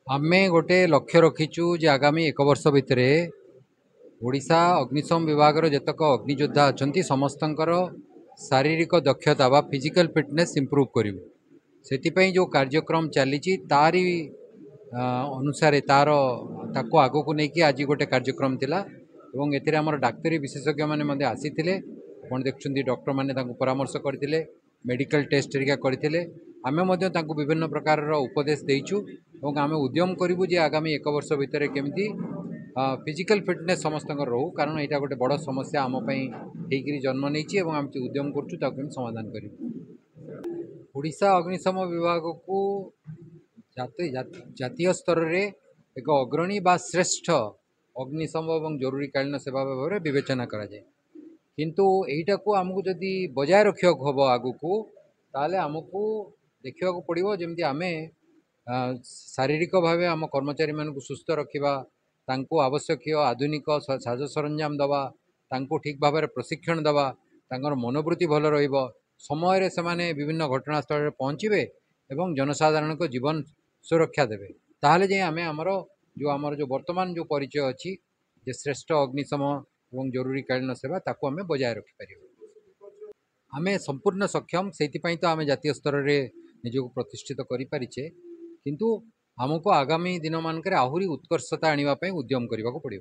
आमे गोटे लक्ष्य रखीचु जे आगामी एक वर्ष भितर ओडिशा अग्निशम विभाग जतक अग्नियोद्धा अच्छा समस्तंकर शारीरिक दक्षता बा फिजिकल फिटनेस इंप्रूव करूँ से जो कार्यक्रम चली तारी अनुसार तार ताको आग को लेकिन आज गोटे कार्यक्रम थिला एवं एमर डाक्तरी विशेषज्ञ मैंने आसी आप देखुं डॉक्टर मैंने परामर्श करते मेडिकल टेस्ट हेरिका करते आमे विभिन्न प्रकार उपदेश देचु और आम उद्यम करूँ जे आगामी एक वर्ष भितर केमी फिजिकल फिटनेस समस्त रहू कारण यहाँ गोटे बड़ समस्या आमपाई ठीक जन्म नहीं आम उद्यम करूँ समाधान कर ओडिशा अग्निशम विभाग को जातीय स्तर रे एक अग्रणी बा श्रेष्ठ अग्निशम और जरूरीकालीन सेवा भाव में विवेचना करा जाए किंतु एटा को आमको जदि बजाय रखा हम आगु को ताले आमको देखा पड़ो जमी आम शारीरिक भाव आम कर्मचारी मान सुस्थ रखा तांको आवश्यक आधुनिक साज सरंजाम दवा तांको ठीक भाव में प्रशिक्षण दवा तांकर मनोवृत्ति भल समय से माने विभिन्न घटनास्थल पहुँचे एवं जनसाधारण को जीवन सुरक्षा देवे ताहले जे आमे आमर जो वर्तमान जो परिचय अच्छी जे श्रेष्ठ अग्निशम और जरूरीकालीन सेवा ताको आमे बजाय रखिपर आमे संपूर्ण सक्षम से तो आमे जातीय स्तर रे निजको प्रतिष्ठित करिपारिछे किंतु आमको आगामी दिन मानक आहरी उत्कर्षता आनिबा पई उद्यम करने को पड़ो।